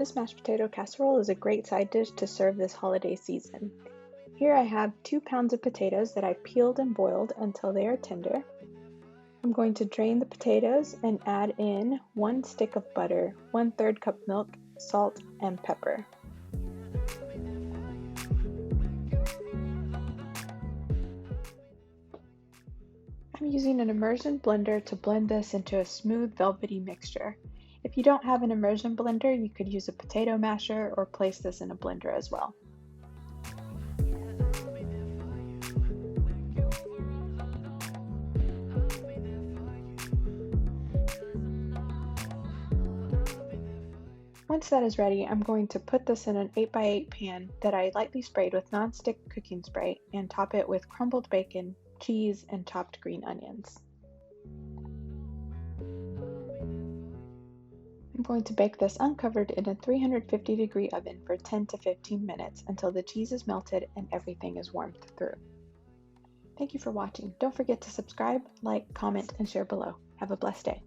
This mashed potato casserole is a great side dish to serve this holiday season. Here I have 2 pounds of potatoes that I peeled and boiled until they are tender. I'm going to drain the potatoes and add in 1 stick of butter, 1/3 cup milk, salt, and pepper. I'm using an immersion blender to blend this into a smooth, velvety mixture. If you don't have an immersion blender, you could use a potato masher or place this in a blender as well. Once that is ready, I'm going to put this in an 8x8 pan that I lightly sprayed with nonstick cooking spray and top it with crumbled bacon, cheese, and chopped green onions. I'm going to bake this uncovered in a 350-degree oven for 10 to 15 minutes until the cheese is melted and everything is warmed through. Thank you for watching. Don't forget to subscribe, like, comment, and share below. Have a blessed day.